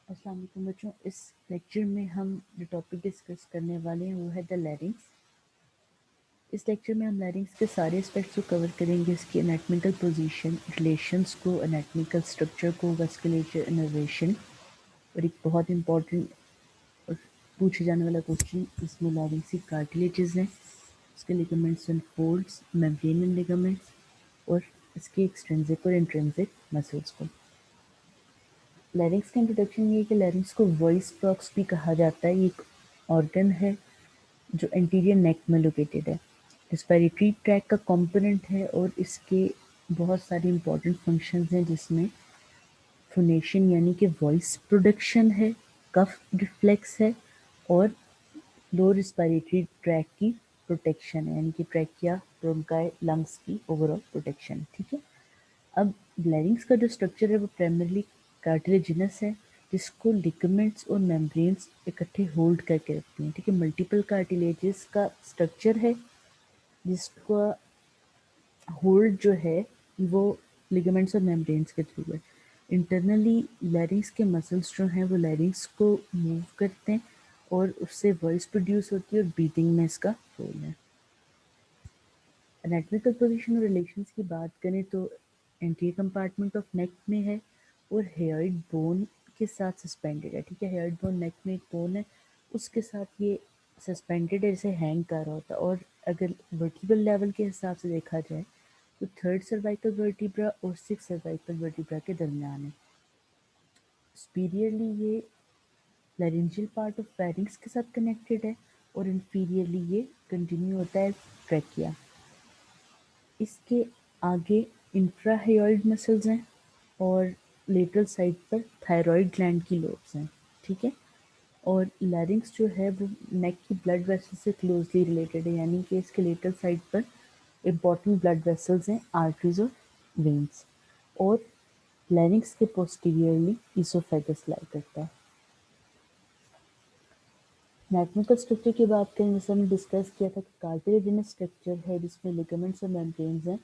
अस्सलाम वालेकुम बच्चों। इस लेक्चर में हम जो टॉपिक डिस्कस करने वाले हैं वो है द लैरिंग्स। इस लेक्चर में हम लैरिंग्स के सारे एस्पेक्ट्स को कवर करेंगे, इसकी एनाटॉमिकल पोजीशन, रिलेशंस को, एनाटॉमिकल स्ट्रक्चर को, वेस्कुलेचर, इनर्वेशन और एक बहुत इंपॉर्टेंट और पूछे जाने वाला क्वेश्चन, इसमें लैरिंग्स की कार्टिलेजेस हैं, उसके ligaments and folds, membrane and ligaments और इसके एक्सट्रिंसिक और इंट्रिंसिक मसल्स को। लैरिंग्स का इंट्रोडक्शन ये है कि लैरिंग्स को वॉइस बॉक्स भी कहा जाता है। ये एक ऑर्गन है जो एंटीरियर नेक में लोकेटेड है, रेस्पिरेटरी ट्रैक का कंपोनेंट है और इसके बहुत सारे इंपॉर्टेंट फंक्शंस हैं, जिसमें फोनेशन यानी कि वॉइस प्रोडक्शन है, कफ रिफ्लेक्स है और लो रेस्पिरेटरी ट्रैक की प्रोटेक्शन है, यानी कि ट्रैकिया, ब्रोंकाई, लंग्स की ओवरऑल प्रोटेक्शन। ठीक है। अब लैरिंग्स का जो स्ट्रक्चर है वो प्राइमरली कार्टिलेजिनस है, जिसको लिगामेंट्स और मेम्ब्रेन्स इकट्ठे होल्ड करके रखती हैं। ठीक है। मल्टीपल कार्टिलेजेस का स्ट्रक्चर है, जिसका होल्ड जो है वो लिगामेंट्स और मेम्ब्रेन्स के थ्रू है। इंटरनली लैरिंग्स के मसल्स जो हैं वो लैरिंग्स को मूव करते हैं और उससे वॉइस प्रोड्यूस होती है और ब्रीदिंग में इसका रोल है। एनाटॉमिकल पोजीशन और रिलेशंस की बात करें तो एंटीरियर कंपार्टमेंट ऑफ नेक में है और हेयर्ड बोन के साथ सस्पेंडेड है। ठीक है। हेयर्ड बोन नेक में एक बोन है, उसके साथ ये सस्पेंडेड है, जैसे हैंग कर रहा होता है। और अगर वर्टिब्रल लेवल के हिसाब से देखा जाए तो थर्ड सर्वाइकल वर्टिब्रा और सिक्स सर्वाइकल वर्टिब्रा के दरमियान है। सुपीरियरली ये लैरिंजियल पार्ट ऑफ फेरिंग्स के साथ कनेक्टेड है और इंफीरियरली ये कंटिन्यू होता है ट्रैकिया। इसके आगे इंफ्राहेयॉइड मसल्स हैं और लेटरल साइड पर थायराइड ग्लैंड की लोब्स हैं। ठीक है। और लैरिंग्स जो है वो नेक की ब्लड वेसल से क्लोजली रिलेटेड है, यानी कि इसके लेटरल साइड पर इंपॉर्टेंट ब्लड वेसल्स हैं, आर्टरीज और वेन्स। और लैरिंग्स के पोस्टीरियरली इसोफेगस लाई करता है। एनाटॉमिकल स्ट्रक्चर की बात करें, जैसे हमने डिस्कस किया था कि कार्टिलेजिनस स्ट्रक्चर है जिसमें लिगामेंट्स और मेम्ब्रेन्स हैं।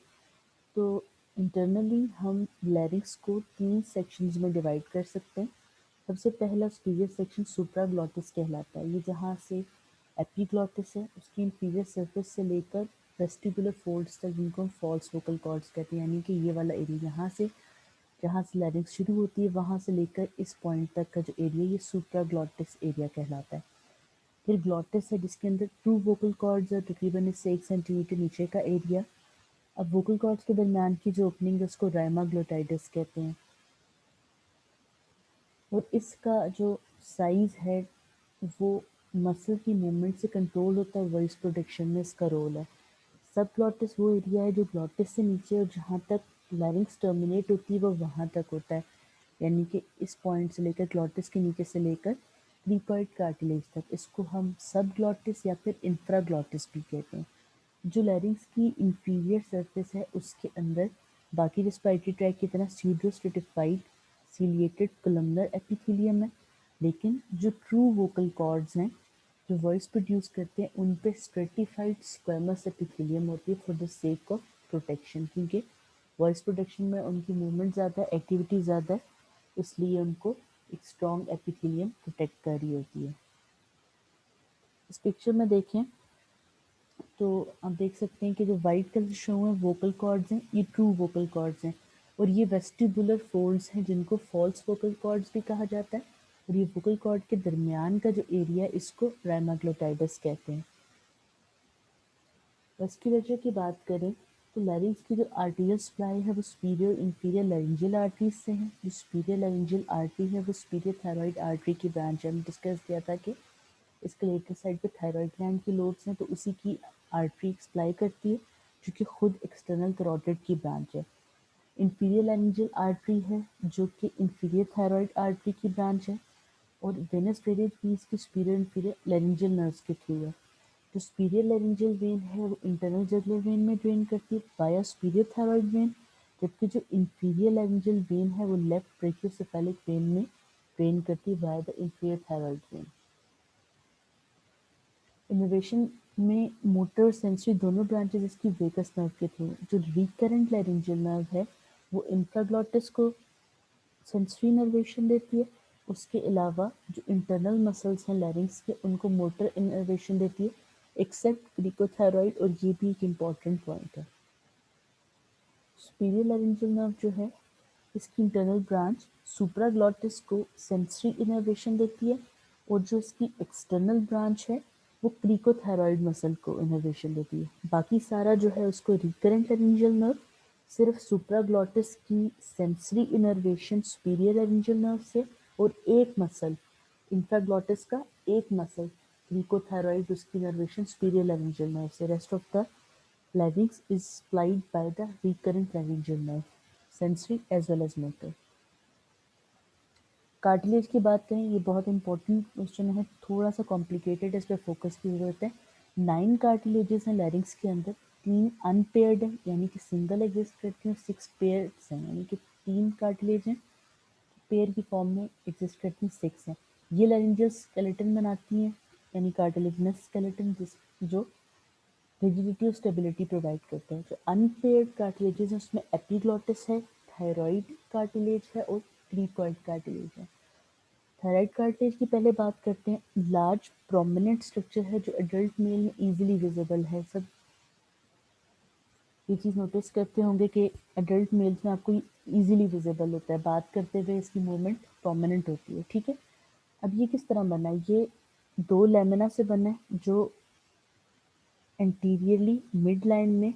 तो इंटरनली हम लैरिंग्स को 3 सेक्शंस में डिवाइड कर सकते हैं। सबसे पहला सुपीरियर सेक्शन सुप्राग्लॉटिस कहलाता है। ये जहाँ से एपिग्लॉटिस है उसकी इंफीरियर सरफेस से लेकर वेस्टिबुलर फोल्ड्स तक, जिनको हम फॉल्स वोकल कॉर्ड्स कहते हैं, यानी कि ये वाला एरिया यहाँ से जहाँ से लैरिंग्स शुरू होती है वहाँ से लेकर इस पॉइंट तक का जो एरिया, ये सुप्राग्लॉटिस एरिया कहलाता है। फिर ग्लॉटिस है जिसके अंदर ट्रू वोकल कॉर्ड्स है, तकरीबन इससे 1 सेंटीमीटर नीचे का एरिया। अब वोकल कॉर्ड्स के दरमियान की जो ओपनिंग है उसको राइमा ग्लोटाइडस कहते हैं और इसका जो साइज है वो मसल की मूवमेंट से कंट्रोल होता है, वॉइस प्रोडक्शन में इसका रोल है। सब ग्लॉटिस वो एरिया है जो ग्लॉटिस से नीचे और जहाँ तक लैरिंग्स टर्मिनेट होती है वो वहाँ तक होता है, यानी कि इस पॉइंट से लेकर ग्लॉटिस के नीचे से लेकर क्रीपॉइड कार्टिलेज तक। इसको हम सब ग्लॉटिस या फिर इंफ्राग्लॉटिस भी कहते हैं। जो लैरिंग्स की इंफीरियर सरफेस है उसके अंदर बाकी रेस्पिरेटरी ट्रैक की तरह सीड्रो स्ट्रेटिफाइड सीलिएटेड कोलमनर एपिथेलियम है, लेकिन जो ट्रू वोकल कॉर्ड्स हैं जो वॉइस प्रोड्यूस करते हैं उन पे स्ट्रेटिफाइड स्क्वेमस एपिथेलियम होती है for the sake of protection, क्योंकि वॉइस प्रोडक्शन में उनकी मूवमेंट ज़्यादा है, एक्टिविटी ज़्यादा है, इसलिए उनको एक स्ट्रॉन्ग एपिथेलियम प्रोटेक्ट कर रही होती है। इस पिक्चर में देखें तो आप देख सकते हैं कि जो वाइट कलर शो है वोकल कॉर्ड्स हैं, ये ट्रू वोकल कॉर्ड्स हैं और ये वेस्टिबुलर फोल्ड्स हैं जिनको फॉल्स वोकल कॉर्ड्स भी कहा जाता है। और ये वोकल कॉर्ड के दरमियान का जो एरिया है इसको राइमाग्लोटाइडस कहते हैं। वेस्कुलेचर की बात करें तो लैरिंग्स की जो आर्टीरियल सप्लाई है वो सुपीरियर इंफीरियर लैरिंजियल आर्टरीज से है। जो सुपीरियर लैरिंजियल आर्टरी है वो सुपीरियर थायराइड आर्टरी की ब्रांच है। हमने डिस्कस किया था कि इसके लेटर साइड पे थायराइड ग्लैंड की लोब्स हैं, तो उसी की आर्टरी सप्लाई करती है, जो कि खुद एक्सटर्नल कैरोटिड की ब्रांच है। इंफीरियर लैरिंजियल आर्टरी है जो कि इंफीरियर थायराइड आर्टरी की ब्रांच है और वेनस ड्रेनेज भी इसकी सुपीरियर इंफीरियर लैरिंजियल नर्व्स के थ्रू है। जो सुपीरियर लैरिंजियल वेन है वो इंटरनल जगुलर वेन में ड्रेन करती है वाया सुपीरियर थायराइड वेन, जबकि जो इंफीरियर लैरिंजियल वेन है वो लेफ्ट ब्रेकियोसेफेलिक वेन में ड्रेन करती है via the inferior thyroid when. Innovation में मोटर और सेंसरी दोनों ब्रांचेस इसकी वेगस नर्व के थ्रू। जो रिकरेंट लैरिंजियल नर्व है वो इंफ्राग्लॉटिस को सेंसरी इनर्वेशन देती है उसके अलावा जो इंटरनल मसल्स हैं लैरिंग्स के उनको मोटर इनर्वेशन देती है एक्सेप्ट क्रिकोथायरॉइड, और ये भी एक इम्पॉर्टेंट पॉइंट है। सुपीरियर लैरिंजियल नर्व जो है इसकी इंटरनल ब्रांच सुप्राग्लॉटिस को सेंसरी इनर्वेशन देती है, और जो इसकी एक्सटर्नल ब्रांच है वो क्रिकोथायरॉइड मसल को इनर्वेशन देती है। बाकी सारा जो है उसको रिकरेंट लैरिंजियल नर्व सिर्फ सुप्राग्लॉटिस की sensory innervation superior laryngeal nerve से, और एक मसल इंफ्राग्लॉटिस का एक मसल क्रिकोथायरॉइड उसकी इनर्वेशन सुपीरियर लैरिंजियल नर्व से। Rest of the larynx is supplied by the recurrent laryngeal nerve, sensory as well as motor. Cartilage की बात करें, ये बहुत इंपॉर्टेंट क्वेश्चन है, थोड़ा सा कॉम्प्लिकेटेड है, इस पर फोकस की जरूरत है। 9 कार्टिलेजेस हैं लैरिंक्स के अंदर, 3 अनपेयर्ड है यानी कि सिंगल एग्जिस्ट करती हैं, 6 पेयर्स हैं यानी कि 3 कार्टिलेज हैं पेयर की फॉर्म में एग्जिस्ट करती हैं, 6 हैं। ये लैरिंजियल स्केलेटन बनाती हैं यानी कार्टिलेजिनस स्केलेटन जो रिजिडिटी और स्टेबिलिटी प्रोवाइड करते हैं। जो अनपेयर्ड कार्टिलेजेस हैं उसमें एपिग्लॉटिस है, थायराइड कार्टिलेज है और क्रीकॉइड कार्टिलेज है। थायराइड कार्टिलेज की पहले बात करते हैं। लार्ज प्रोमिनेंट स्ट्रक्चर है जो एडल्ट मेल में इजीली विजिबल है। सब ये चीज़ नोटिस करते होंगे कि एडल्ट मेल्स में आपको इजीली विजिबल होता है, बात करते हुए इसकी मूवमेंट प्रोमिनेंट होती है। ठीक है, अब ये किस तरह बना है? ये 2 लेमिना से बना है जो एंटीरियरली मिड लाइन में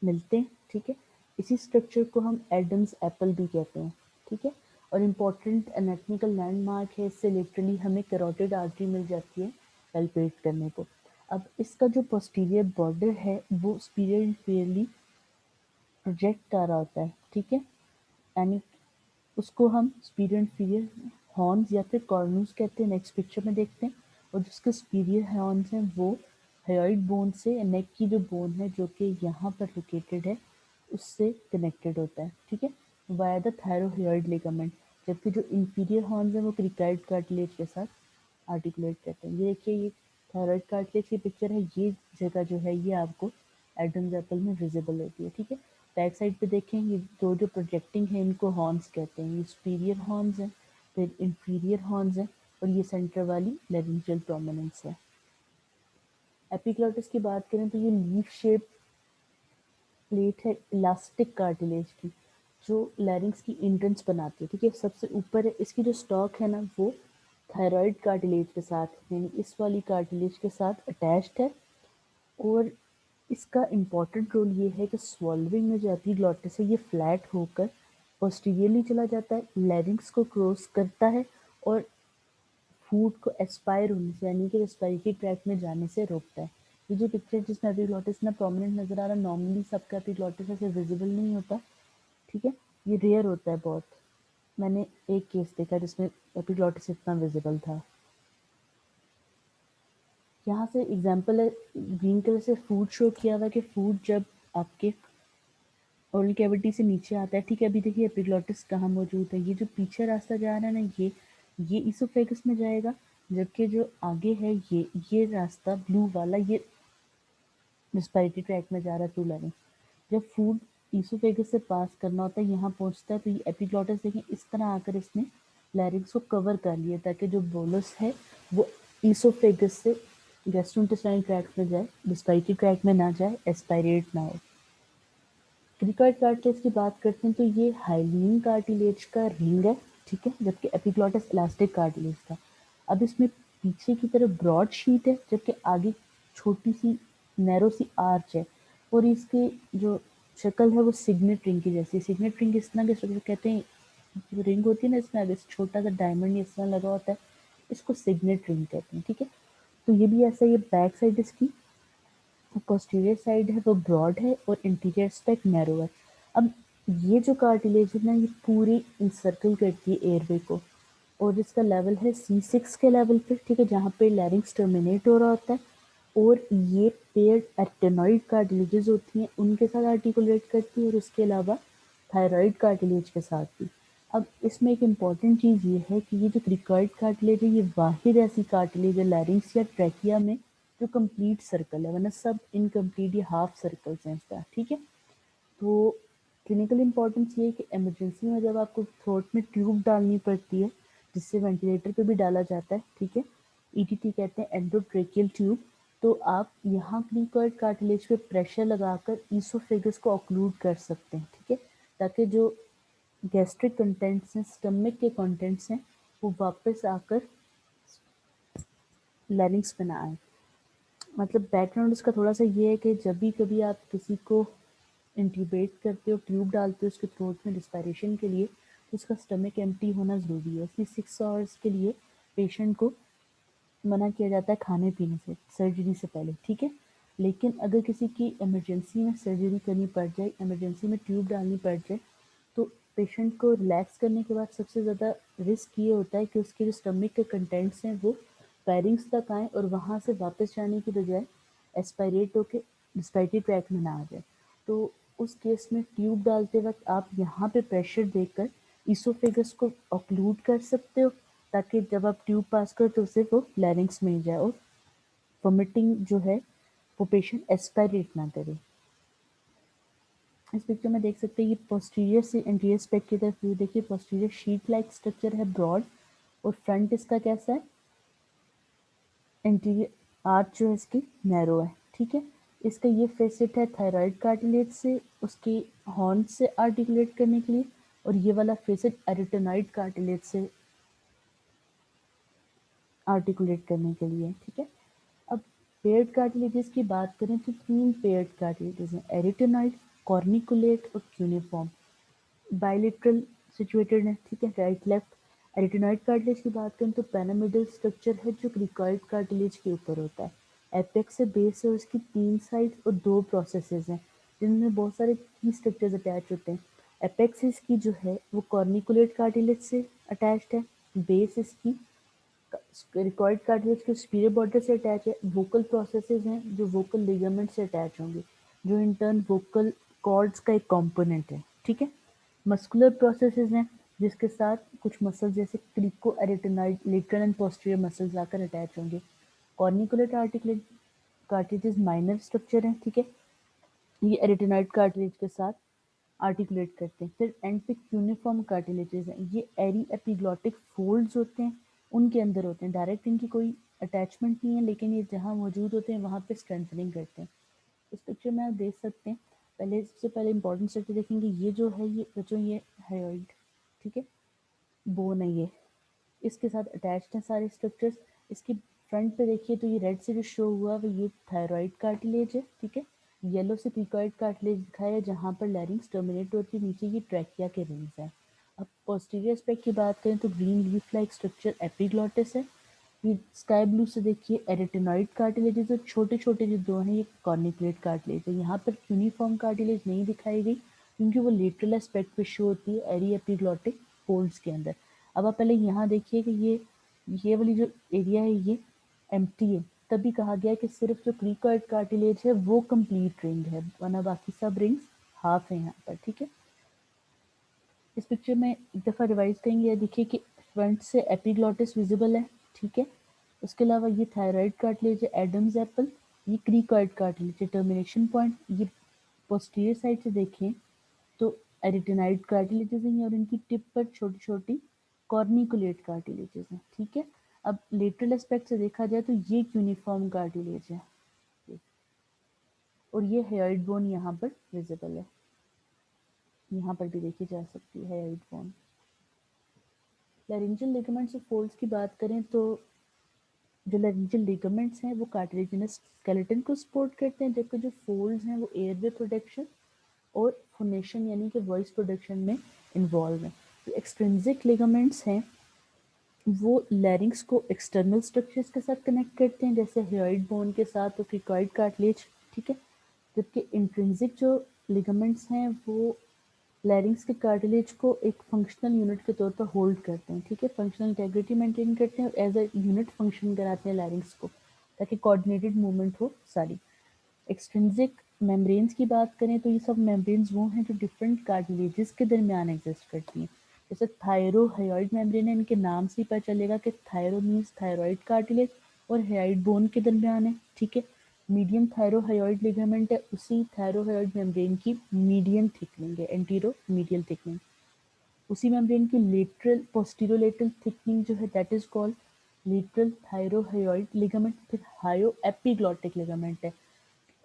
मिलते हैं। ठीक है, इसी स्ट्रक्चर को हम एडम्स एप्पल भी कहते हैं। ठीक है, और इम्पोर्टेंट एनाटॉमिकल लैंडमार्क है, इससे लिटरली हमें कैरोटिड आर्टरी मिल जाती है पैल्पेट करने को। अब इसका जो पोस्टीरियर बॉर्डर है वो सुपीरियर इंफीरियरली प्रोजेक्ट कर रहा होता है। ठीक है, यानी उसको हम सुपीरियर इंफीरियर हॉर्न्स या फिर कॉर्नूस कहते हैं, नेक्स्ट पिक्चर में देखते हैं। और जिसके सुपीरियर हॉर्न्स हैं वो हायोइड बोन से, नेक की जो बोन है जो कि यहाँ पर लोकेटेड है उससे कनेक्टेड होता है। ठीक है, वाया द थायरोहायोइड लिगामेंट। जबकि जो इंफीरियर हॉर्न्स हैं वो क्रिकाइड कार्टिलेज के साथ आर्टिकुलेट करते हैं। ये देखिए, ये थायराइड कार्टिलेज की पिक्चर है, ये जगह जो है ये आपको एडम्स एप्पल में विजिबल होती है। ठीक है, बैक साइड पे देखें, ये दो जो प्रोजेक्टिंग है इनको हॉर्न्स कहते हैं। ये सुपीरियर हॉर्न्स हैं, फिर इंफीरियर हॉर्न्स हैं, और ये सेंटर वाली लैरिंजियल प्रोमिनेंस है। एपिग्लॉटिस की बात करें तो ये लीफ शेप प्लेट है इलास्टिक कार्टिलेज की जो लैरिंग्स की एंट्रेंस बनाती है। ठीक है, सबसे ऊपर है, इसकी जो स्टॉक है ना वो थायराइड कार्टिलेज के साथ यानी इस वाली कार्टिलेज के साथ अटैच्ड है। और इसका इम्पॉर्टेंट रोल ये है कि स्वॉल्विंग में जो एपिग्लॉटिस है ये फ्लैट होकर पोस्टीरियरली चला जाता है, लैरिंग्स को क्रॉस करता है और फूड को एस्पायर होने से यानी कि रेस्पिरेटरी ट्रैक में जाने से रोकता है। ये जो पिक्चर जिसमें एपिग्लॉटिस ना प्रोमिनेंट नजर आ रहा है, नॉर्मली सबका एपिग्लॉटिस ऐसे विजिबल नहीं होता। ठीक है, ये रेयर होता है बहुत। मैंने एक केस देखा जिसमें एपिग्लॉटिस इतना विजिबल था। यहाँ से एग्जांपल है, ग्रीन कलर से फूड शो किया हुआ कि फूड जब आपके ओरल कैविटी से नीचे आता है। ठीक है, अभी देखिए एपिग्लॉटिस कहाँ मौजूद है, ये जो पीछे रास्ता जा रहा है ना ये इसोफेगस में जाएगा, जबकि जो आगे है ये रास्ता ब्लू वाला ये रेस्पिरेटरी ट्रैक में जा रहा है थ्रू लैरिंक्स। जब फूड ईसोफेगस से पास करना होता है यहाँ पहुँचता है तो ये एपिग्लॉटिस देखें इस तरह आकर इसने लैरिंक्स को कवर कर लिया ताकि जो बोलस है वो ईसोफेगस से गैस्ट्रोइंटेस्टाइनल ट्रैक्ट में जाए, रेस्पिरेटरी ट्रैक में ना जाए, एस्पायरेट ना हो। क्रिकॉइड कार्टिलेज की बात करते हैं तो ये हाइलीन कार्टिलेज का रिंग है। ठीक है, जबकि एपिग्लॉटिस इलास्टिक कार्टिलेज था। अब इसमें पीछे की तरफ ब्रॉड शीट है जबकि आगे छोटी सी नैरो सी आर्च है, और इसकी जो शक्ल है वो सिग्नेट रिंग की जैसी। सिग्नेट रिंग इस तरह के स्ट्रक्चर कहते हैं, जो रिंग होती है ना इसमें आगे छोटा सा डायमंड इस तरह लगा होता है, इसको सिग्नेट रिंग कहते हैं। ठीक है, तो ये भी ऐसा, ये बैक साइड इसकी पोस्टीरियर साइड है वो ब्रॉड है और इंटीरियर एस्पेक्ट नैरो है। अब ये जो कार्टिलेज है ना ये पूरी इंसर्कल करती है एयरवे को, और इसका लेवल है C6 के लेवल पे। ठीक है, जहाँ पे लैरिंक्स टर्मिनेट हो रहा होता है, और ये पेयर्ड एक्टिनॉइड कार्टिलेजेस होती हैं उनके साथ आर्टिकुलेट करती है, और उसके अलावा थायराइड कार्टिलेज के साथ भी। अब इसमें एक इम्पॉर्टेंट चीज़ ये है कि ये जो क्रिकॉइड कार्टिलेज है ये वाहिद ऐसी कार्टिलेज है लैरिंक्स या ट्रैकिया में जो कंप्लीट सर्कल है, वरना सब इनकम्प्लीट या हाफ सर्कल्स हैं इसका। ठीक है, तो क्लिनिकल इंपॉर्टेंस ये है कि इमरजेंसी में जब आपको थ्रोट में ट्यूब डालनी पड़ती है जिससे वेंटिलेटर पे भी डाला जाता है, ठीक है। ईटीटी कहते हैं एंडोट्रेकियल ट्यूब। तो आप यहाँ क्रीकॉइड कार्टिलेज पे प्रेशर लगाकर ईसोफेगस को ऑक्लूड कर सकते हैं, ठीक है, ताकि जो गैस्ट्रिक कंटेंट्स हैं, स्टमक के कंटेंट्स हैं, वो वापस आकर लैरिंग्स में ना आए। मतलब बैकग्राउंड इसका थोड़ा सा ये है कि जब भी कभी आप किसी को इंट्यूबेट करते हो, ट्यूब डालते हो उसके थ्रोट में रिस्पायरेशन के लिए, तो उसका स्टमक एम्प्टी होना ज़रूरी है। इसलिए 6 आवर्स के लिए पेशेंट को मना किया जाता है खाने पीने से सर्जरी से पहले, ठीक है। लेकिन अगर किसी की इमरजेंसी में सर्जरी करनी पड़ जाए, इमरजेंसी में ट्यूब डालनी पड़ जाए, तो पेशेंट को रिलैक्स करने के बाद सबसे ज़्यादा रिस्क ये होता है कि उसके जो स्टमक के कंटेंट्स हैं वो पैरिंग्स तक आएँ और वहाँ से वापस जाने की बजाय एस्पायरेट होकर रिस्पायरेटरी ट्रैक में ना आ जाए। तो उस केस में ट्यूब डालते वक्त आप यहाँ पे प्रेशर देकर ईसोफेगस को ऑक्लूड कर सकते हो, ताकि जब आप ट्यूब पास करो तो उसे वो लैरिंग्स में जाए और वोमिटिंग जो है वो पेशेंट एस्पायरेट ना करे। इस पिक्चर में देख सकते हैं ये पोस्टीरियर से एंटीरियर स्पेक्ट की तरफ व्यू देखिए। पोस्टीरियर शीट लाइक स्ट्रक्चर है, ब्रॉड, और फ्रंट इसका कैसा है, एंटीरियर आर्च जो है इसकी नैरो है, ठीक है। इसका ये फेसेट है थायराइड कार्टिलेज से उसके हॉर्न से आर्टिकुलेट करने के लिए, और ये वाला फेसेट एरिटेनॉइड कार्टिलेज से आर्टिकुलेट करने के लिए, ठीक है। अब पेयर्ड कार्टिलेजेस की बात करें तो 3 पेयर्ड कार्टिलेजेस हैं, एरिटेनॉइड, कॉर्निकुलेट और क्यूनिफॉर्म। बायलेटरल सिचुएटेड है, ठीक है, राइट लेफ्ट। एरिटेनॉइड कार्टिलेज की बात करें तो पैरामिडल स्ट्रक्चर है जो क्रिकॉइड कार्टिलेज के ऊपर होता है। एपेक्स से बेस है उसकी 3 साइड्स और 2 प्रोसेसेस हैं जिनमें बहुत सारे की स्ट्रक्चर्स अटैच होते हैं। एपेक्स इसकी जो है वो कॉर्निकुलेट कार्टिलेज से अटैच्ड है, बेस इसकी रिकॉर्ड कार्टिलेज के सुपीरियर बॉर्डर से अटैच है। वोकल प्रोसेसेस हैं जो वोकल लिगामेंट से अटैच होंगे, जो इन टर्न वोकल कॉर्ड्स का एक कंपोनेंट है, ठीक है। मस्कुलर प्रोसेसेस हैं जिसके साथ कुछ मसल जैसे crico एरिटेनॉइड lateral and posterior muscles आकर अटैच होंगे। Corniculate articulate cartilage minor structure है, ठीक है, ये एरिटेनॉइड कार्टिलेज के साथ आर्टिकुलेट करते हैं। फिर एंड पे क्यूनिफॉर्म कार्टिलेजेस हैं, ये एरी एपिग्लॉटिक फोल्ड्स होते हैं, उनके अंदर होते हैं, डायरेक्ट इनकी कोई अटैचमेंट नहीं है, लेकिन ये जहाँ मौजूद होते हैं वहाँ पे स्ट्रेंथनिंग करते हैं। इस पिक्चर में आप देख सकते हैं, पहले सबसे पहले इंपॉर्टेंट स्ट्रक्चर देखेंगे, ये जो है ये बच्चों ये हायोइड, ठीक है, बोन है ये, इसके साथ अटैच्ड हैं सारे स्ट्रक्चर्स। इसके फ्रंट पे देखिए तो ये रेड से जो शो हुआ वो ये थायराइड कार्टिलेज है, ठीक है। येलो से पिकोइड कार्टिलेज दिखाया है जहाँ पर लैरिंग्स टर्मिनेट होती है, नीचे ये ट्रैकिया के रिंग्स हैं। अब पोस्टीरियर एस्पेक्ट की बात करें तो green leaf like structure epiglottis है। ये स्काई ब्लू से देखिए एरिटेनॉइड कार्टिलेजेस, और छोटे छोटे जो दो हैं ये कॉर्निकुलेट कार्टिलेज है। यहाँ पर यूनिफॉर्म कार्टिलेज नहीं दिखाई गई क्योंकि वो लेटरल एस्पेक्ट पे शो होती है एरी एपिग्लॉटिक फोल्ड्स के अंदर। अब आप पहले यहाँ देखिए कि ये वाली जो एरिया है ये एम्प्टी है, तभी कहा गया कि सिर्फ जो क्रीकॉइड कार्टिलेज है वो कंप्लीट रिंग है, वरना बाकी सब रिंग्स हाफ है यहाँ पर, ठीक है। इस पिक्चर में एक दफ़ा रिवाइज करेंगे, या देखिए कि फ्रंट से एपिग्लॉटिस विजिबल है, ठीक है। उसके अलावा ये थायराइड कार्टिलेज है, एडम्स एप्पल, ये क्रीकॉइड कार्टिलेज है, टर्मिनेशन पॉइंट। ये पोस्टीरियर साइड से देखें तो एरिटेनाइड कार्टिलेजेस हैं और इनकी टिप पर छोटी छोटी कॉर्निकुलेट कार्टिलेजेस हैं, ठीक है। अब लेटरल एस्पेक्ट से देखा जाए तो ये यूनिफॉर्म कार्टिलेज है, और ये हेयर्ड बोन यहाँ पर विजिबल है, यहाँ पर भी देखी जा सकती है हेयर्ड बोन। लैरिंजियल लिगामेंट्स और फोल्ड्स की बात करें तो जो लैरिंजियल लिगामेंट्स हैं वो कार्टिलेजिनस स्केलेटन को सपोर्ट करते हैं, जबकि जो फोल्ड्स हैं वो एयरवे प्रोटेक्शन और फोनेशन यानी कि वॉइस प्रोडक्शन में इन्वॉल्व हैं। जो एक्सट्रिंसिक लिगामेंट्स हैं वो लैरिंग्स को एक्सटर्नल स्ट्रक्चर्स के साथ कनेक्ट करते हैं, जैसे हेयर्ड बोन के साथ और क्रिकॉइड कार्टिलेज, ठीक है। जबकि इंट्रिंसिक जो लिगामेंट्स हैं वो लैरिंग्स के कार्टिलेज को एक फंक्शनल यूनिट के तौर पर होल्ड करते हैं, ठीक है, फंक्शनल इंटेग्रिटी मेंटेन करते हैं और एज अ यूनिट फंक्शन कराते हैं लैरिंग्स को, ताकि कोऑर्डिनेटेड मूवमेंट हो सारी। एक्सट्रिंसिक मेम्ब्रेन्स की बात करें तो ये सब मेम्ब्रेन्स वो हैं जो डिफरेंट कार्टिलेजेस के दरमियान एग्जिस्ट करती हैं। जैसे थायरोहायोइड मेम्ब्रेन है, इनके नाम से ही पता चलेगा कि थायरो मीन्स थायरॉइड कार्टिलेज और हायोइड बोन के दरमियान है, ठीक है। मीडियम थायरोहायोइड लिगामेंट है, उसी थायरोहायोइड मेम्ब्रेन की मीडियन थिकनिंग है, एंटीरो मीडियल थिकनिंग। उसी मेम्ब्रेन की लेटरल पोस्टीरोलेटरल थिकनिंग जो है that is called lateral thyrohyoid ligament. फिर हायो एपिग्लॉटिक लिगामेंट है,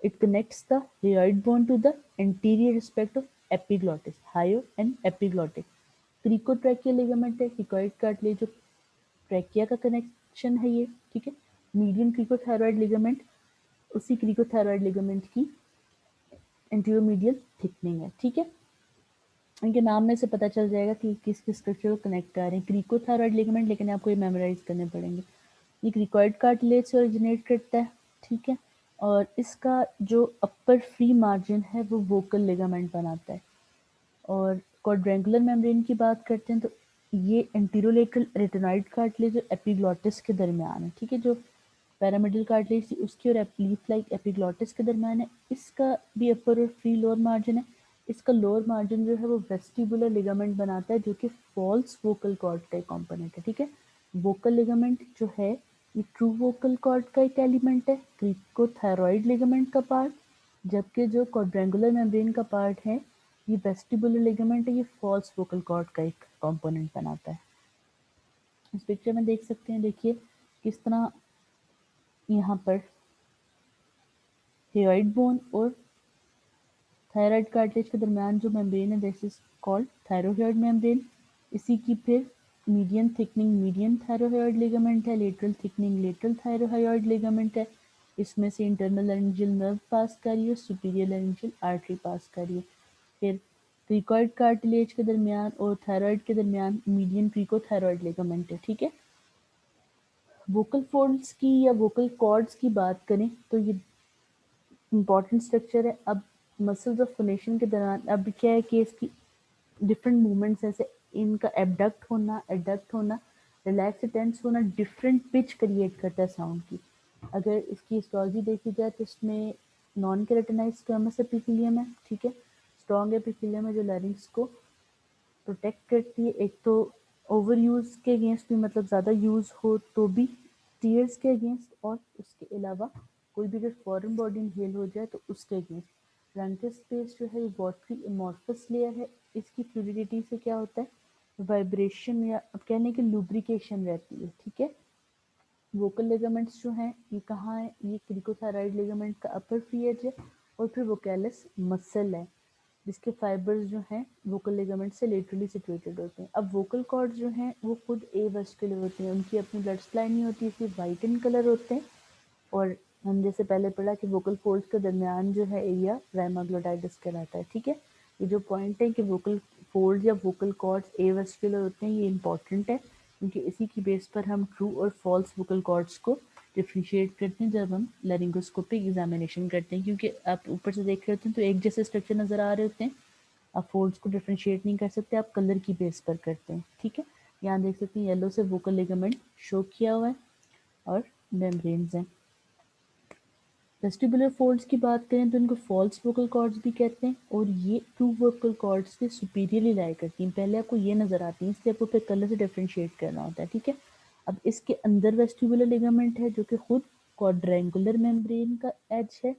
it connects the hyoid bone to the anterior aspect of epiglottis, hyo and epiglottic। Cricotracheal ligament है, cricoid cartilage जो trachea का connection है ये, ठीक है। मीडियन क्रिकोथायरॉयड लिगामेंट उसी क्रिकोथायरॉयड लिगामेंट की एंटीरोमीडियल थिकनिंग है, ठीक है। इनके नाम में से पता चल जाएगा कि किस किस स्ट्रक्चर को कनेक्ट कर रहे हैं। क्रिकोथायरॉयड लिगामेंट, लेकिन आपको ये मेमोराइज करने पड़ेंगे। ये क्रिकॉइड कार्टिलेज से ओरिजिनेट करता है, ठीक है। और इसका जो अपर फ्री मार्जिन है वो वोकल लिगामेंट बनाता है। और क्वाड्रेंगुलर मेम्ब्रेन की बात करते हैं तो ये एंटीरोलेटरल रेटिनॉइड कार्टिलेज और एपिग्लॉटिस के दरमियान है, ठीक है। जो पैरामिडल कार्टिलेज थी उसकी और लीफ लाइक एपिग्लॉटिस के दरमियान है। इसका भी अपर और फ्री लोअर मार्जिन है। इसका लोअर मार्जिन जो है वो वेस्टिबुलर लिगामेंट बनाता है जो कि फॉल्स वोकल कॉर्ड का एक कॉम्पोनेंट है, ठीक है। वोकल लिगामेंट जो है ये ट्रू वोकल कॉर्ड का एक एलिमेंट है, क्रिकोथायरॉयड लिगामेंट का पार्ट, जबकि जो क्वाड्रेंगुलर मेम्ब्रेन का पार्ट है ये वेस्टिबुलर लिगामेंट है, ये फॉल्स वोकल कॉर्ड का एक कंपोनेंट बनाता है। इस पिक्चर में देख सकते हैं, देखिए किस तरह यहाँ पर हेयोइड बोन और थायराइड कार्टिलेज के दरमियान जो मेम्ब्रेन है दिस इज कॉल्ड थायरोहेड मेम्ब्रेन। इसी की फिर मीडियन थिकनिंग मीडियन थायरोहेड लिगामेंट है, लेटरल थिकनिंग लेटरल थायरोहेड लिगामेंट है। इसमें से इंटरनल लैरिंजियल नर्व पास कर रही है, सुपीरियर लैरिंजियल आर्टरी पास कर रही है। फिर क्रिकॉइड कार्टिलेज के दरमियान और थायराइड के दरमियान मीडियन क्रिकोथायरॉयड लिगामेंट है, ठीक है। वोकल फोल्ड्स की या वोकल कॉर्ड्स की बात करें तो ये इंपॉर्टेंट स्ट्रक्चर है। अब मसल्स ऑफ फोनेशन के दौरान अब क्या है कि इसकी डिफरेंट मूवमेंट्स ऐसे इनका एबडक्ट होना एडक्ट होना रिलैक्स टेंस होना डिफरेंट पिच क्रिएट करता है साउंड की। अगर इसकी हिस्टोलॉजी देखी जाए तो इसमें नॉन केराटिनाइज्ड स्क्वेमस एपिथेलियम है, ठीक है। स्ट्रॉन्ग एपिथेलियम है जो लैरिंक्स को प्रोटेक्ट करती है, एक तो ओवर यूज़ के अगेंस्ट भी, मतलब ज़्यादा यूज़ हो तो भी टीयर्स के अगेंस्ट, और उसके अलावा कोई भी अगर फॉरेन बॉडी इनहेल हो जाए तो उसके अगेंस्ट। ब्रैंकियस स्पेस जो है वाटरी एमॉर्फस लेयर है, इसकी फ्लूइडिटी से क्या होता है वाइब्रेशन या अब कहने की लुब्रिकेशन रहती है, ठीक है। वोकल लिगामेंट्स जो हैं ये कहाँ है, ये क्रिकोथायरॉयड लिगामेंट का अपर फ्री एज है और फिर वोकैलिस मसल है जिसके फाइबर्स जो हैं वोकल लिगामेंट से लेटरली सिचुएटेड होते हैं। अब वोकल कॉर्ड्स जो हैं वो खुद ए वेस्कुलर होते हैं, उनकी अपनी ब्लड सप्लाई नहीं होती, इसलिए वाइट इन कलर होते हैं। और हम जैसे पहले पढ़ा कि वोकल फोल्ड्स के दरमियान जो है एरिया राइमा ग्लोटाइडस कहलाता है, ठीक है। ये जो पॉइंट है कि वोकल फोल्ड या वोकल कॉर्ड्स ए वेस्कुलर होते हैं ये इंपॉर्टेंट है क्योंकि इसी की बेस पर हम ट्रू और फॉल्स वोकल कॉर्ड्स को डिफ्रेंशिएट करते हैं जब हम लैरिंगोस्कोपिक एग्जामिनेशन करते हैं। क्योंकि आप ऊपर से देख रहे होते हैं तो एक जैसे स्ट्रक्चर नज़र आ रहे होते हैं, आप फोल्ड्स को डिफ्रेंशिएट नहीं कर सकते, आप कलर की बेस पर करते हैं, ठीक है। यहाँ देख सकते हैं येलो से वोकल लिगामेंट शो किया हुआ है और मेम्ब्रेन्स हैं। वेस्टिबुलर फोल्ड्स की बात करें तो इनको फॉल्स वोकल कॉर्ड्स भी कहते हैं और ये ट्रू वोकल कॉर्ड्स से सुपीरियरली लाई करती हैं। पहले आपको ये नजर आती हैं इसलिए आपको फिर कलर से डिफरेंशिएट करना होता है, ठीक है। अब इसके अंदर वेस्टिबुलर लिगामेंट है जो कि खुद क्वाड्रेंगुलर मेम्ब्रेन का एज है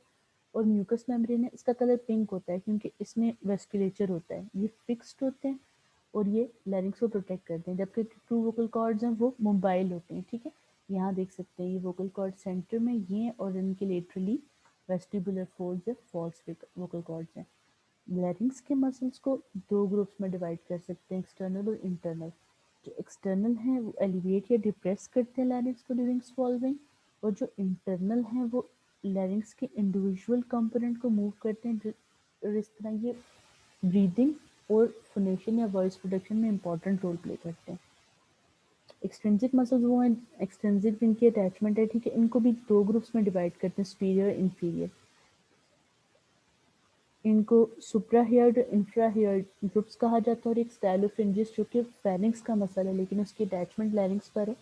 और म्यूकस मेम्ब्रेन है, इसका कलर पिंक होता है क्योंकि इसमें वेस्कुलेचर होता है, ये फिक्स्ड होते हैं और ये लैरिंग्स को प्रोटेक्ट करते हैं। जबकि ट्रू वोकल कॉर्ड्स हैं वो मोबाइल होते हैं, ठीक है। यहाँ देख सकते हैं ये वोकल कॉर्ड सेंटर में ये हैं और इनके लेटरली वेस्टिबुलर फोल्ड्स या फॉल्स वोकल कॉर्ड्स हैं। लैरिंग्स के मसल्स को दो ग्रुप्स में डिवाइड कर सकते हैं, एक्सटर्नल और इंटरनल। जो एक्सटर्नल हैं वो एलिवेट या डिप्रेस करते हैं लैरिंग्स को ड्यूरिंग स्वॉल्विंग, और जो इंटरनल हैं वो लैरिंग्स के इंडिविजुअल कंपोनेंट को मूव करते हैं और इस तरह ये ब्रीदिंग और फोनेशन या वॉइस प्रोडक्शन में इंपॉर्टेंट रोल प्ले करते हैं। एक्सट्रिंसिक मसल्स वो हैं एक्सट्रिंसिक जिनकी अटैचमेंट है, ठीक है। इनको भी दो ग्रुप्स में डिवाइड करते हैं, सुपीरियर इंफीरियर। इनको सुप्राहियर्ड और इंफ्राहियर्ड ग्रुप्स कहा जाता है और एक स्टाइलोफ्रिंजिस जो कि फेरिंक्स का मसल है लेकिन उसकी अटैचमेंट लैरिंग्स पर है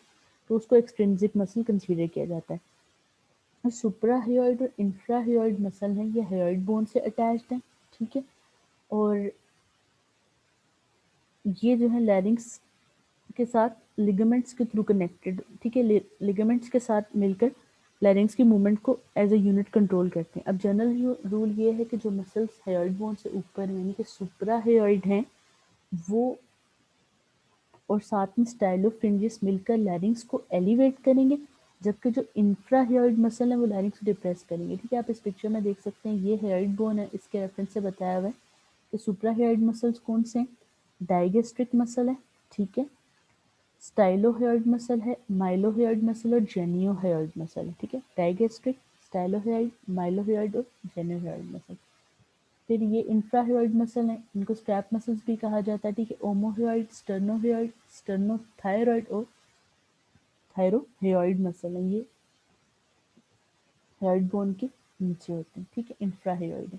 तो उसको एक्सट्रिंसिक मसल कंसीडर किया जाता है। सुप्राहियर्ड और इंफ्राहियर्ड मसल हैं ये हायोइड बोन से अटैच्ड हैं, ठीक है। और ये जो है लैरिंग्स के साथ लिगामेंट्स के थ्रू कनेक्टेड, ठीक है। लिगामेंट्स के साथ मिलकर लैरिंग्स की मूवमेंट को एज ए यूनिट कंट्रोल करते हैं। अब जनरल रूल ये है कि जो मसल्स हायोइड बोन से ऊपर यानी कि सुप्रा हायोइड हैं वो और साथ में स्टाइलोफ्रिंजियस मिलकर लैरिंग्स को एलिवेट करेंगे, जबकि जो इंफ्राहियोइड मसल है वो लैरिंग्स को डिप्रेस करेंगे। ठीक है, आप इस पिक्चर में देख सकते हैं, ये हेयोइड बोन है, इसके रेफरेंस से बताया हुआ है कि सुप्राहियोइड मसल्स कौन से हैं, डाइगेस्ट्रिक मसल है, ठीक है, स्टाइलोहियोइड मसल है, माइलोहियोइड मसल और जेनियोहियोइड मसल है। ठीक है, डाइगेस्ट्रिक, स्टाइलोहियोइड, माइलोहियोइड और जेनियोहियोइड मसल। फिर ये इंफ्राहियोइड मसल है, इनको स्ट्रैप मसल्स भी कहा जाता है। ठीक है, ओमोहियोइड, स्टर्नोहियोइड, स्टर्नोथायरॉइड और थायरोहियोइड मसल है, ये हेड बोन के नीचे होते हैं। ठीक है, इंफ्राहियोइड।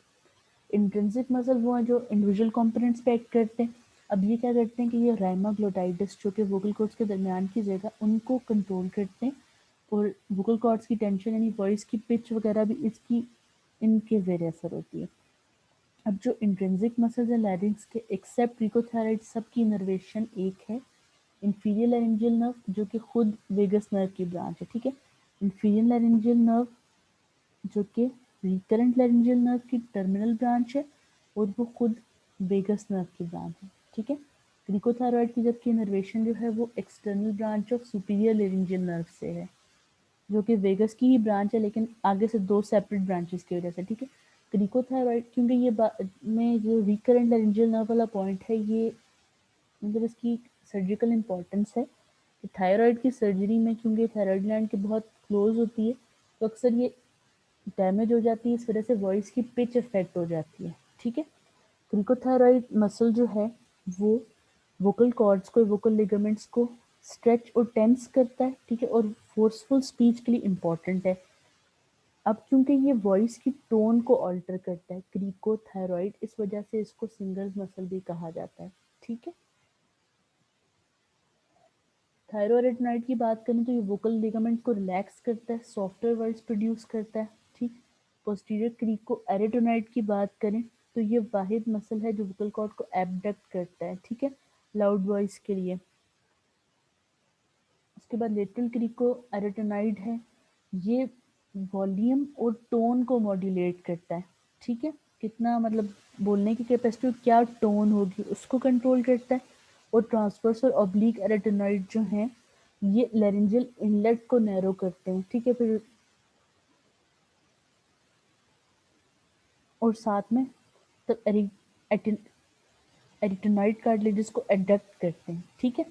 इंट्रिंसिक मसल वो है जो इंडिविजुअल कंपोनेंट्स पे एक्ट करते हैं। अब ये क्या करते हैं कि ये राइमा ग्लोटाइटिस जो कि वोकल कॉर्ड्स के दरमियान की जगह उनको कंट्रोल करते हैं, और वोकल कॉर्ड्स की टेंशन यानी वॉइस की पिच वगैरह भी इसकी इनके ज़रिए असर होती है। अब जो इंट्रिंसिक मसल्स हैं लैरिंग्स के, एक्सेप्ट ट्रिकोथायरॉइड, सबकी इनर्वेशन एक है, इंफीरियर लैरिंजियल नर्व जो कि खुद वेगस नर्व की ब्रांच है। ठीक है, इंफीरियर लैरिंजियल नर्व जो कि रिकरेंट लैरिंजियल नर्व की टर्मिनल ब्रांच है, और वो खुद वेगस नर्व की ब्रांच है। ठीक है, ग्लूकोथायरॉइड की जबकि इनर्वेशन जो है वो external branch of superior laryngeal nerve से है, जो कि वेगस की ही ब्रांच है लेकिन आगे से दो सेपरेट ब्रांचेस की वजह से। ठीक है, ग्लूकोथायरॉइड क्योंकि ये में जो रिकरेंट लैरिंजियल नर्व वाला पॉइंट है, ये मतलब इसकी सर्जिकल इम्पोर्टेंस है कि थायराइड की सर्जरी में, क्योंकि थायराइड ग्लैंड के बहुत क्लोज होती है, तो अक्सर ये डैमेज हो जाती है, इस वजह से वॉइस की पिच इफेक्ट हो जाती है। ठीक है, क्रिकोथायरॉइड मसल जो है वो वोकल कॉर्ड्स को, वोकल लिगामेंट्स को स्ट्रेच और टेंस करता है। ठीक है, और फोर्सफुल स्पीच के लिए इम्पॉर्टेंट है। अब क्योंकि ये वॉइस की टोन को ऑल्टर करता है क्रिकोथायरॉइड, इस वजह से इसको सिंगर्स मसल भी कहा जाता है। ठीक है, थायरोरेटिनॉइड की बात करें तो ये वोकल लिगामेंट को रिलैक्स करता है, सॉफ्टवेयर वर्ड्स प्रोड्यूस करता है। ठीक, पोस्टीरियर क्रीको एरेटोनाइड की बात करें तो ये वाहिद मसल है जो वोकल कॉर्ड को एबडक्ट करता है। ठीक है, लाउड वॉइस के लिए। उसके बाद लेटरल क्रीको एरेटोनाइड है, ये वॉल्यूम और टोन को मॉड्यूलेट करता है। ठीक है, कितना मतलब बोलने की कैपेसिटी, क्या टोन होगी उसको कंट्रोल करता है। और ट्रांसवर्स और ऑब्लिक एरेटोनाइड जो हैं ये लैरिंजियल इनलेट को नैरो करते हैं। ठीक है, फिर और साथ में तो एरिटोनाइड कार्टिलेजेस को एडक्ट करते हैं। ठीक है,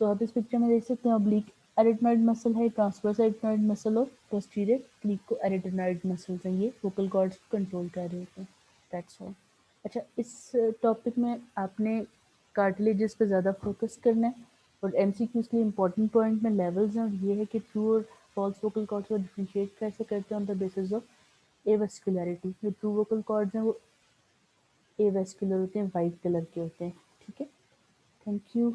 तो आप इस पिक्चर में देख सकते हैं ऑब्लिक एरिटोनाइड मसल है, ट्रांसवर्स एरिटोनाइड मसल और पोस्टीरियर क्लीको एरिटोनाइड मसल्स हैं, ये वोकल कॉर्ड्स को कंट्रोल कर रहे होते हैं। That's all. अच्छा, इस टॉपिक में आपने कार्टिलेजेस पे ज़्यादा फोकस करना है, और एमसीक्यूज के लिए इंपॉर्टेंट पॉइंट में लेवल्स हैं, और ये है कि ट्रू और फॉल्स वोकल कॉर्ड्स को डिफरेंशिएट कैसे करते हैं ऑन द बेसिस ऑफ एवेस्कुलरिटी। जो ट्रू वोकल कॉर्ड्स हैं वो एवेस्कुलर होते हैं, वाइट कलर के होते हैं। ठीक है, थैंक यू।